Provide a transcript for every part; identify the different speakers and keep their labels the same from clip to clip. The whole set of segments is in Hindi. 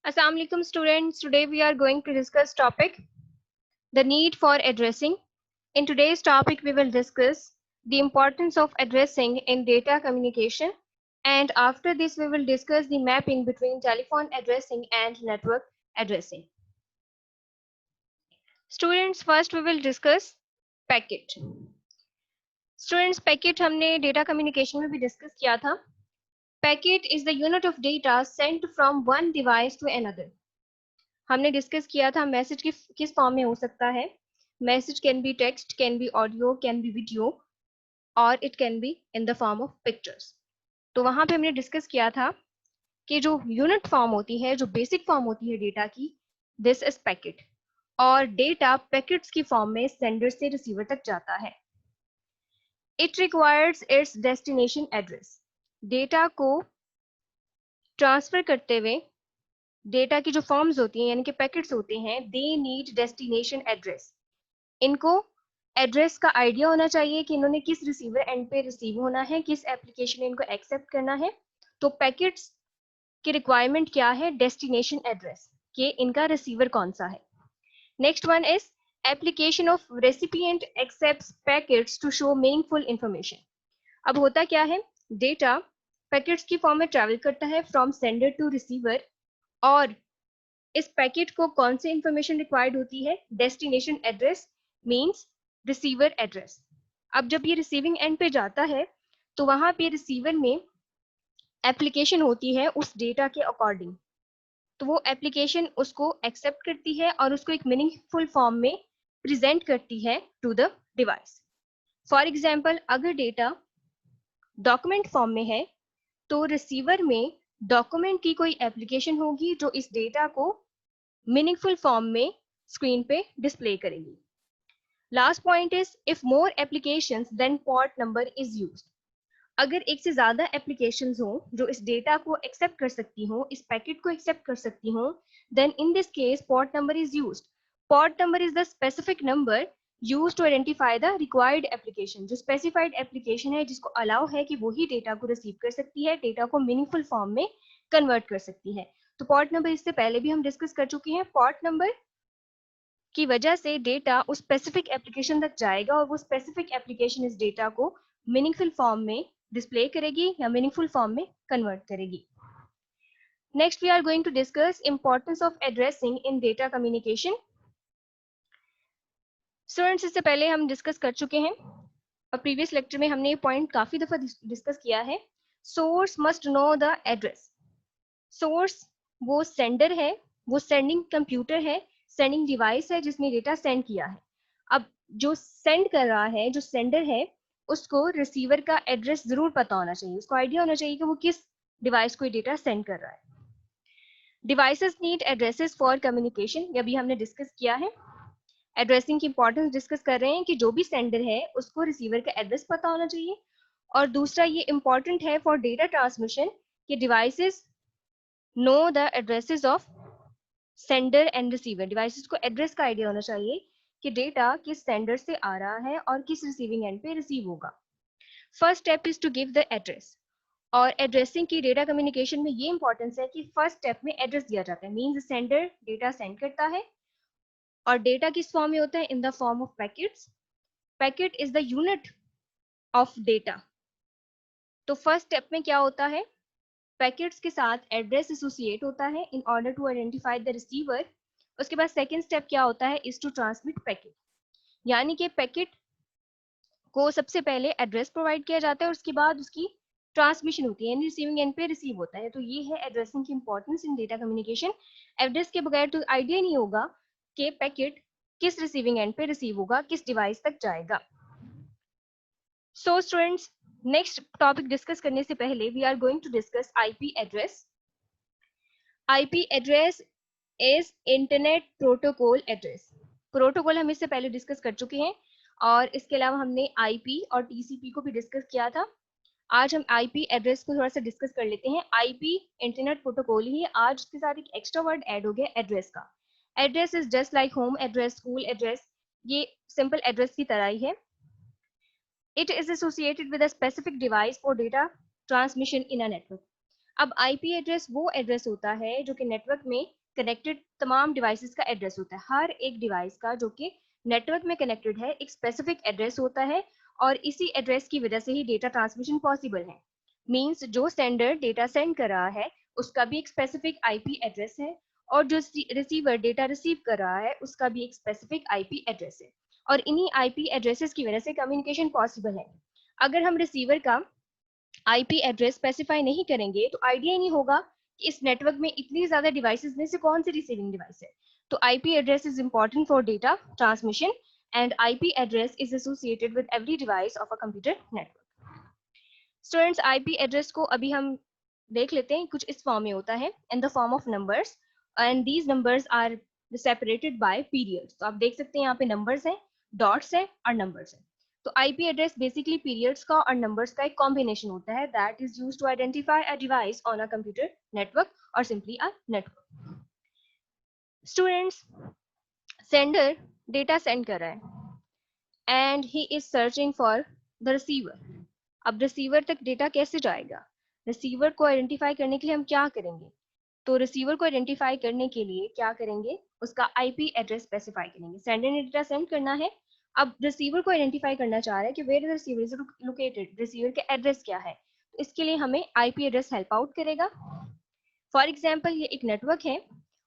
Speaker 1: Assalamu alaikum students. Today we are going to discuss topic the need for addressing. In today's topic we will discuss the importance of addressing in data communication, and after this we will discuss the mapping between telephone addressing and network addressing. Students, first we will discuss packet. Students, packet हमने data communication में भी discuss किया था. Packet is the unit of data sent from one device to another. हमने डिस्कस किया था मैसेज किस फॉर्म में हो सकता है. Message can be text, can be audio, can be video और it can be in the form of pictures. तो वहां पे हमने डिस्कस किया था कि जो यूनिट फॉर्म होती है, जो बेसिक फॉर्म होती है डेटा की, दिस इज पैकेट. और डेटा पैकेट्स की फॉर्म में सेंडर से रिसीवर तक जाता है. It requires it's destination address. Data को ट्रांसफर करते हुए डेटा की जो फॉर्म्स होती हैं यानी कि पैकेट्स होते हैं, दे नीड डेस्टिनेशन एड्रेस. इनको एड्रेस का आइडिया होना चाहिए कि इन्होंने किस रिसीवर एंड पे रिसीव होना है, किस एप्लीकेशन इनको एक्सेप्ट करना है. तो पैकेट्स की रिक्वायरमेंट क्या है? डेस्टिनेशन एड्रेस, कि इनका रिसीवर कौन सा है. Next one is application of recipient accepts packets to show meaningful information. अब होता क्या है, डेटा पैकेट्स की फॉर्म में ट्रैवल करता है फ्रॉम सेंडर टू रिसीवर, और इस पैकेट को कौन सी इंफॉर्मेशन रिक्वायर्ड होती है? Destination address means receiver address. अब जब ये रिसीविंग एंड पे जाता है तो वहां पे रिसीवर में एप्लीकेशन होती है उस डेटा के अकॉर्डिंग. तो वो एप्लीकेशन उसको एक्सेप्ट करती है और उसको एक मीनिंगफुल फॉर्म में प्रेजेंट करती है to the device. For example, अगर डेटा डॉक्यूमेंट फॉर्म में है तो रिसीवर में डॉक्यूमेंट की कोई एप्लीकेशन होगी जो इस डेटा को मीनिंगफुल फॉर्म में स्क्रीन पे डिस्प्ले करेगी. Last point is if more applications then port number is used. अगर एक से ज्यादा एप्लीकेशंस हो जो इस डेटा को एक्सेप्ट कर सकती हो, इस पैकेट को एक्सेप्ट कर सकती हो, then in this case port number is used. Port number is the specific number use to identify the required application. जो स्पेसिफाइड एप्लीकेशन है जिसको अलाउ है कि वही डेटा को रिसीव कर सकती है, डेटा को मीनिंगफुल फॉर्म में कन्वर्ट कर सकती है. तो पोर्ट नंबर इससे पहले भी हम डिस्कस कर चुके हैं. पोर्ट नंबर की वजह से डेटा उस स्पेसिफिक एप्लीकेशन तक जाएगा और वो स्पेसिफिक एप्लीकेशन इस डेटा को मीनिंगफुल फॉर्म में डिस्प्ले करेगी या मीनिंगफुल फॉर्म में कन्वर्ट करेगी. Next we are going to discuss importance of addressing in data communication. Students, इससे पहले हम डिस्कस कर चुके हैं और प्रीवियस लेक्चर में हमने ये पॉइंट काफी दफा डिस्कस किया है. Source must know the address. Source वो सेंडर है, वो सेंडिंग कंप्यूटर है, सेंडिंग डिवाइस है जिसने डेटा सेंड किया है. अब जो सेंड कर रहा है, जो सेंडर है, उसको रिसीवर का एड्रेस जरूर पता होना चाहिए. उसको आइडिया होना चाहिए कि वो किस डिवाइस को डेटा सेंड कर रहा है. Devices need addresses for communication. ये भी हमने डिस्कस किया है. एड्रेसिंग की इंपॉर्टेंस डिस्कस कर रहे हैं कि जो भी सेंडर है उसको रिसीवर का एड्रेस पता होना चाहिए. और दूसरा ये इंपॉर्टेंट है फॉर डेटा ट्रांसमिशन कि devices know the addresses of sender and receiver. Devices को एड्रेस का आइडिया होना चाहिए कि डेटा किस सेंडर से आ रहा है और किस रिसीविंग एंड पे रिसीव होगा. First step is to give the address. और एड्रेसिंग की डेटा कम्युनिकेशन में ये इंपॉर्टेंस है कि फर्स्ट स्टेप में एड्रेस दिया जाता है. मीन्स सेंडर डेटा सेंड करता है और डेटा किस फॉर्म में होता है? In the form of packets. Packet is the unit of data. तो फर्स्ट स्टेप में क्या होता है? पैकेट्स के साथ एड्रेस एसोसिएट होता है in order to identify the receiver. उसके बाद सेकेंड स्टेप क्या होता है? Is to transmit packet. यानी कि पैकेट को सबसे पहले एड्रेस प्रोवाइड किया जाता है और उसके बाद उसकी ट्रांसमिशन होती है, यानी रिसीविंग एंड पे रिसीव होता है. तो ये है एड्रेसिंग की importance in data communication. Address के बगैर तो आइडिया नहीं होगा कि पैकेट किस रिसीविंग एंड पे रिसीव होगा, किस डिवाइस तक जाएगा. So students, next topic discuss करने से पहले we are going to discuss IP address. IP address is internet protocol address. Protocol हम इससे पहले डिस्कस कर चुके हैं और इसके अलावा हमने आईपी और टीसीपी को भी डिस्कस किया था. आज हम आईपी एड्रेस को थोड़ा सा डिस्कस कर लेते हैं. आईपी इंटरनेट प्रोटोकॉल ही है, आज उसके साथ एक एक्स्ट्रा वर्ड ऐड हो गया एड्रेस का. Address is just like home address, school address, ये सिंपल एड्रेस की तरह ही है. It is associated with a specific device for data transmission in a network. अब आईपी एड्रेस वो एड्रेस होता है जो कि नेटवर्क में कनेक्टेड तमाम डिवाइसेस का एड्रेस होता है। हर एक डिवाइस का जो कि नेटवर्क में कनेक्टेड है एक स्पेसिफिक एड्रेस होता है, और इसी एड्रेस की वजह से ही डेटा ट्रांसमिशन पॉसिबल है। मींस जो सेंडर डेटा सेंड कर रहा है उसका भी एक स्पेसिफिक आईपी एड्रेस है, और जो रिसीवर डेटा रिसीव कर रहा है उसका भी एक स्पेसिफिक आईपी एड्रेस है, और इन्हीं आईपी एड्रेसेस की वजह से कम्युनिकेशन पॉसिबल है। अगर हम रिसीवर का आईपी एड्रेस स्पेसिफाई नहीं करेंगे तो आइडिया ही नहीं होगा कि इस नेटवर्क में इतनी ज्यादा डिवाइसेस में से कौन सी रिसीविंग डिवाइस है। तो IP address is important for data transmission, and IP address is associated with every device of a computer network. Students, IP address को अभी हम देख लेते हैं, कुछ इस फॉर्म में होता है, in the form of numbers, and these numbers are separated by periods. तो आप देख सकते हैं यहाँ पे नंबर्स हैं, डॉट्स हैं और नंबर्स हैं। तो आईपी एड्रेस बेसिकली पीरियड्स का और नंबर्स का एक कॉम्बिनेशन होता है that is used to identify a device on a computer network और simply a network. Students, sender data send कर रहा है and he is searching for the receiver. अब रिसीवर तक डेटा कैसे जाएगा? रिसीवर को आइडेंटिफाई करने के लिए हम क्या करेंगे? तो रिसीवर को आइडेंटिफाई करने के लिए क्या करेंगे, उसका आईपी एड्रेस स्पेसिफाई करेंगे। सेंडर ने डेटा सेंड करना है, अब रिसीवर को आइडेंटिफाई करना चाह रहा है कि where the receiver is located, receiver का एड्रेस क्या है। तो इसके लिए हमें आईपी एड्रेस हेल्प आउट करेगा। फॉर एग्जाम्पल, ये एक नेटवर्क है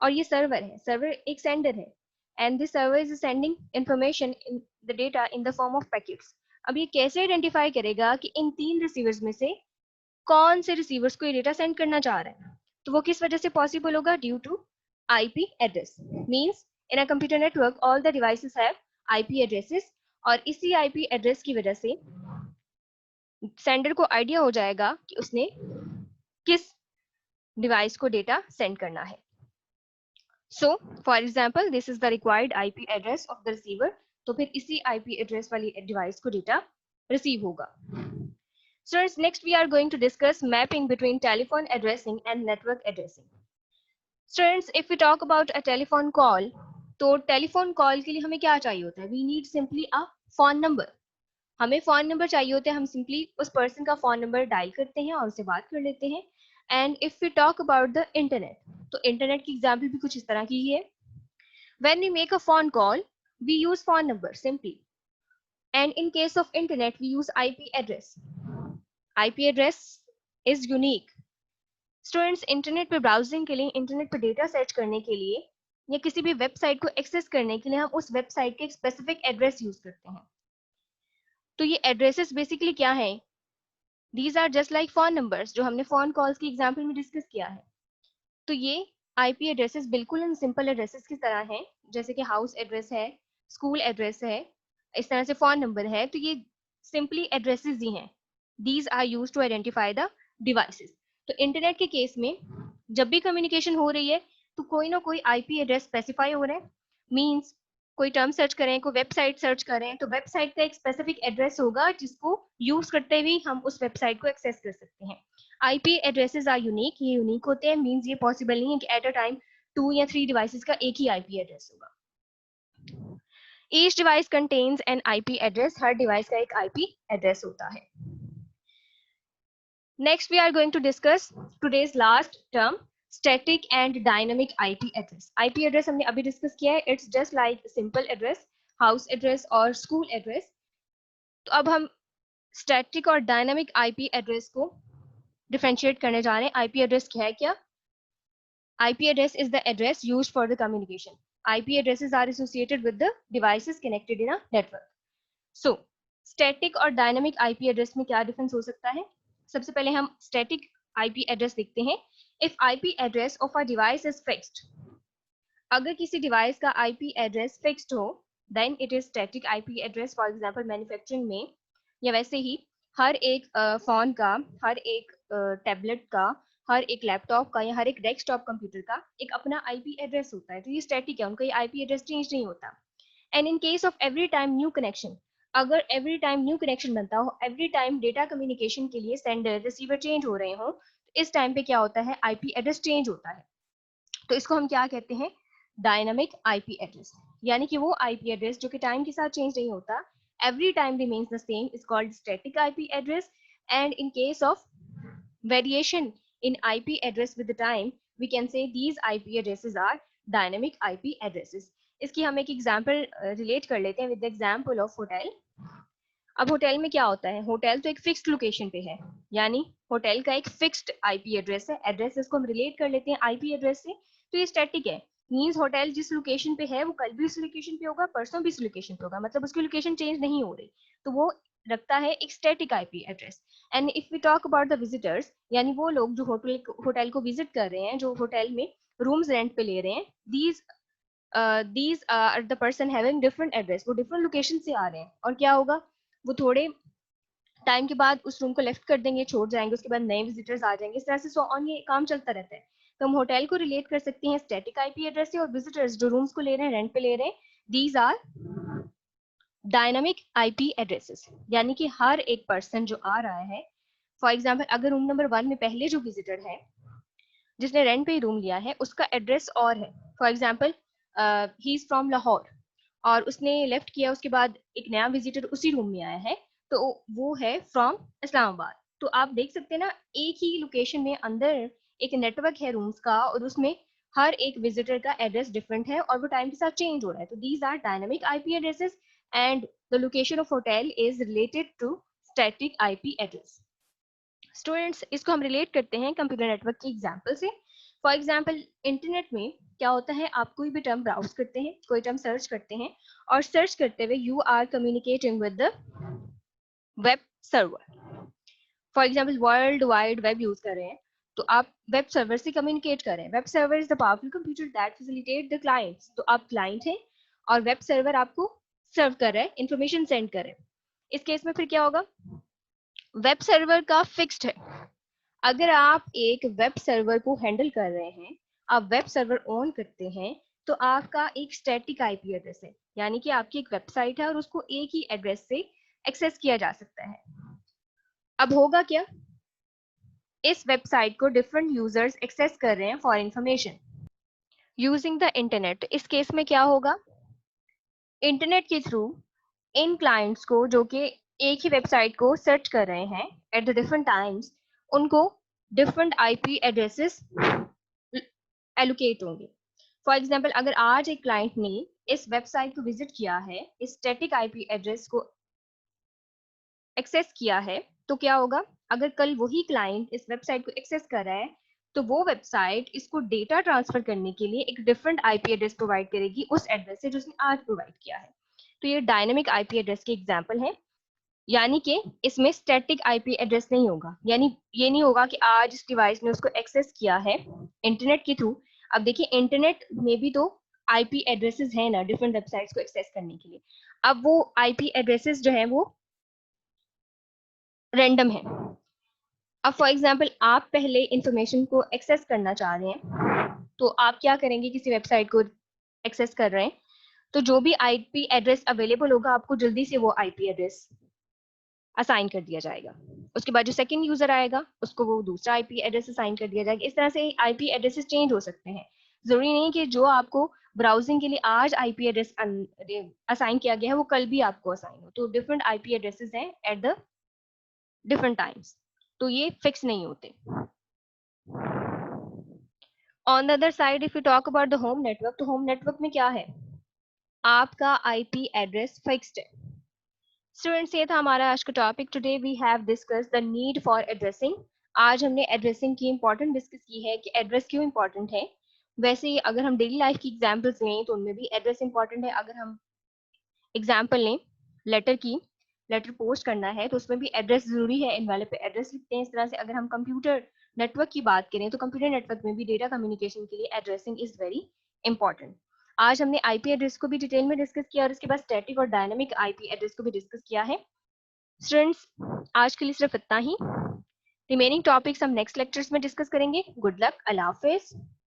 Speaker 1: और ये सर्वर है, सर्वर एक सेंडर है, and this server is sending information in the data in the form of packets. अब ये कैसे आइडेंटिफाई करेगा कि इन 3 रिसीवर्स में से कौन से रिसीवर्स को ये डेटा सेंड करना चाह रहा है? तो वो किस वजह से पॉसिबल होगा? Due to IP address. Means in a computer network all the devices have IP addresses, और इसी आईपी एड्रेस की वजह से सेंडर को आइडिया हो जाएगा कि उसने किस डिवाइस को डेटा सेंड करना है। So for example, this is the required IP address of the receiver. तो फिर इसी आईपी एड्रेस वाली डिवाइस को डेटा रिसीव होगा। Students, next we are going to discuss mapping between telephone addressing and network addressing. Students, if we talk about a telephone call, तो टेलीफोन कॉल के लिए हमें क्या चाहिए होता है? We need simply a phone number. हमें फोन नंबर चाहिए होता है, हम सिंपली उस पर्सन का फोन नंबर डायल करते हैं और उससे बात कर लेते हैं। And if we talk about the internet, तो इंटरनेट की एग्जाम्पल भी कुछ इस तरह की ही है। When we make a phone call, we use phone number simply, and in case of internet we use IP address. IP address is unique. Students, internet पे ब्राउजिंग के लिए, इंटरनेट पे डेटा सर्च करने के लिए, या किसी भी वेबसाइट को एक्सेस करने के लिए हम उस वेबसाइट के एक स्पेसिफिक एड्रेस यूज करते हैं। तो ये एड्रेसेस बेसिकली क्या है? These are just like phone numbers, जो हमने फोन कॉल्स की एग्जांपल में डिस्कस किया है। तो ये आईपी एड्रेसेस बिल्कुल इन सिंपल एड्रेसेस की तरह हैं, जैसे कि हाउस एड्रेस है, स्कूल एड्रेस है, इस तरह से फोन नंबर है। तो ये सिंपली एड्रेसेस ही हैं। These are use to identify the devices. तो इंटरनेट के केस में जब भी कम्युनिकेशन हो रही है तो कोई ना कोई आईपी एड्रेस स्पेसिफाई हो रहा है। मींस कोई टर्म सर्च करें, कोई वेबसाइट सर्च करें, तो वेबसाइट का एक स्पेसिफिक एड्रेस होगा जिसको यूज करते हुए हम उस वेबसाइट को एक्सेस कर सकते हैं। आईपी एड्रेसेस आर यूनिक, ये यूनिक होते हैं। मींस ये पॉसिबल नहीं है कि एट अ टाइम 2 या 3 डिवाइसेस का एक ही आईपी एड्रेस होगा। Each device contains an IP address, her device का एक आईपी एड्रेस होता है। Next, we are going to discuss today's last term, static and dynamic IP address. IP address हमने अभी डिस्कस किया है, it's just like simple address, house address और school address. तो अब हम static और dynamic IP address को differentiate करने जा रहे हैं। IP address क्या है? क्या IP address is the address used for the communication. IP addresses are associated with the devices connected in a network. So, static और dynamic IP address में क्या difference हो सकता है? सबसे पहले हम स्टैटिक आईपी एड्रेस देखते हैं। If IP address of a device is fixed, अगर किसी डिवाइस का आईपी एड्रेस फिक्स्ड हो, then it is static IP address. For example, manufacturing में या वैसे ही हर एक फोन का, हर एक टैबलेट का, हर एक लैपटॉप का या हर एक डेस्कटॉप कंप्यूटर का एक अपना आईपी एड्रेस होता है। तो ये स्टैटिक है, उनका ये आईपी एड्रेस चेंज नहीं होता। And in case of every time new connection, अगर एवरी टाइम न्यू कनेक्शन बनता हो, एवरी टाइम डेटा कम्युनिकेशन के लिए सेंडर रिसीवर चेंज हो रहे हो, तो इस टाइम पे क्या होता है? आईपी एड्रेस चेंज होता है। तो इसको हम क्या कहते हैं? Dynamic IP address. यानी कि वो आईपी एड्रेस जो कि टाइम के साथ चेंज नहीं होता, every time remains the same, is called static IP address. And in case of variation in IP address with the time, we can say these IP addresses are dynamic IP addresses. इसकी हम एक एग्जांपल रिलेट कर लेते हैं with the example of hotel. अब होटल में क्या होता है, होटल तो एक फिक्स्ड लोकेशन पे है, यानी होटल का एक फिक्स्ड आईपी एड्रेस है. एड्रेस इसको हम रिलेट कर लेते हैं आईपी एड्रेस से, तो ये स्टैटिक है. मींस होटल जिस लोकेशन पे है वो कल भी उस लोकेशन पे होगा, परसों भी उस लोकेशन पे होगा, मतलब उसकी लोकेशन चेंज नहीं हो रही, तो वो रखता है एक static IP address. And if we talk about the visitors, यानी वो लोग जो होटल को विजिट कर रहे हैं, जो होटल में रूम्स रेंट पे ले रहे हैं, these are the person having different address, वो different location से आ रहे हैं, और क्या होगा, वो थोड़े टाइम के बाद उस रूम को लेफ्ट कर देंगे, छोड़ जाएंगे, उसके बाद नए विजिटर्स आ जाएंगे, इस तरह से सो ऑन ये काम चलता रहता है. तो हम होटल को रिलेट कर सकते हैं स्टैटिक आईपी एड्रेस से, और विजिटर्स जो रूम्स को ले रहे हैं, रेंट पे ले रहे हैं, these are dynamic IP addresses. यानी कि हर एक पर्सन जो आ रहा है, फॉर एग्जाम्पल अगर रूम नंबर 1 में पहले जो विजिटर है जिसने रेंट पे रूम लिया है उसका एड्रेस और है, for example he is from Lahore, और उसने लेफ्ट किया, उसके बाद एक नया विजिटर उसी रूम में आया है, तो वो है फ्रॉम इस्लामाबाद. तो आप देख सकते हैं ना, एक ही लोकेशन में अंदर एक नेटवर्क है रूम्स का, और उसमें हर एक विजिटर का एड्रेस डिफरेंट है और वो टाइम के साथ चेंज हो रहा है. तो these are dynamic IP addresses and the location of hotel is related to static IP address. Students, इसको हम रिलेट करते हैं कंप्यूटर नेटवर्क की एग्जांपल से. फॉर एग्जांपल इंटरनेट में क्या होता है, आप कोई भी टर्म ब्राउज करते हैं, कोई टर्म सर्च करते हैं, और सर्च करते हुए you are communicating with the web server. For example World Wide Web use कर रहे हैं, तो आप वेब सर्वर से कम्युनिकेट कर रहे हैं. Web server is the powerful computer that facilitate the clients. तो आप क्लाइंट हैं और वेब सर्वर आपको सर्व कर रहा है, इंफॉर्मेशन सेंड कर रहे हैं. इस केस में फिर क्या होगा, वेब सर्वर का फिक्स्ड है. अगर आप एक वेब सर्वर को हैंडल कर रहे हैं, आप वेब सर्वर ऑन करते हैं, तो आपका एक स्टैटिक आईपी एड्रेस है, यानी कि आपकी एक वेबसाइट है और उसको एक ही एड्रेस से एक्सेस किया जा सकता है. अब होगा क्या, इस वेबसाइट को डिफरेंट यूजर्स एक्सेस कर रहे हैं for information using the internet. इस केस में क्या होगा, इंटरनेट के थ्रू इन क्लाइंट्स को जो कि एक ही वेबसाइट को सर्च कर रहे हैं एट द डिफरेंट टाइम्स, उनको डिफरेंट आईपी एड्रेसेस एलोकेट होंगे. फॉर एग्जांपल अगर आज एक क्लाइंट ने इस वेबसाइट को विजिट किया है, इस स्टैटिक आईपी एड्रेस को एक्सेस किया है, तो क्या होगा, अगर कल वही क्लाइंट इस वेबसाइट को एक्सेस कर रहा है, तो वो वेबसाइट इसको डेटा ट्रांसफर करने के लिए एक डिफरेंट आईपी एड्रेस प्रोवाइड करेगी उस एड्रेस से जो उसने आज प्रोवाइड किया है. तो ये डायनेमिक आईपी एड्रेस के एग्जांपल है, यानी कि इसमें स्टैटिक आईपी एड्रेस नहीं होगा, यानी ये नहीं होगा कि आज इस डिवाइस ने उसको एक्सेस किया है इंटरनेट के थ्रू. अब देखिए इंटरनेट में भी तो आईपी एड्रेसेस हैं ना, डिफरेंट वेबसाइट्स को एक्सेस करने के लिए. अब वो आईपी एड्रेसेस जो हैं वो रैंडम है. अब फॉर एग्जांपल आप पहले इंफॉर्मेशन को एक्सेस करना चाह रहे हैं, तो आप क्या करेंगे, किसी वेबसाइट को एक्सेस कर रहे हैं, तो जो भी आईपी एड्रेस अवेलेबल होगा आपको जल्दी से वो आईपी एड्रेस असाइन कर दिया जाएगा. उसके बाद जो सेकंड यूजर आएगा उसको वो दूसरा आईपी एड्रेस असाइन कर दिया जाएगा. इस तरह से आईपी एड्रेसेस चेंज हो सकते हैं. जरूरी नहीं कि जो आपको ब्राउजिंग के लिए आज आईपी एड्रेस असाइन किया गया है वो कल भी आपको असाइन हो. तो डिफरेंट आईपी एड्रेसेस हैं एट द डिफरेंट टाइम्स, तो ये फिक्स नहीं होते. On the other side if you talk about the home network, तो होम नेटवर्क में क्या है, आपका आईपी एड्रेस फिक्स्ड है. स्टूडेंट्स, ये था हमारा आज का topic. Today we have discuss the need for addressing. आज हमने एड्रेसिंग की इंपॉर्टेंट डिस्कस की है कि एड्रेस क्यों इंपॉर्टेंट है. वैसे ही अगर हम डेली लाइफ की एग्जांपल्स लें तो उनमें भी एड्रेस इंपॉर्टेंट है. अगर हम एग्जांपल लें लेटर की, लेटर पोस्ट करना है तो उसमें भी एड्रेस जरूरी है, एनवेलप पे एड्रेस लिखते हैं. इस तरह से अगर हम कंप्यूटर नेटवर्क की बात करें तो कंप्यूटर नेटवर्क में भी डेटा कम्युनिकेशन के लिए एड्रेसिंग इज वेरी इंपॉर्टेंट. आज हमने आईपी एड्रेस को भी डिटेल में डिस्कस किया और उसके बाद स्टैटिक और डायनामिक आईपी एड्रेस को भी डिस्कस किया है. स्टूडेंट्स, आज के लिए सिर्फ इतना ही. रिमेनिंग टॉपिक्स हम नेक्स्ट लेक्चर्स में डिस्कस करेंगे. गुड लक, अल्लाह हाफिज.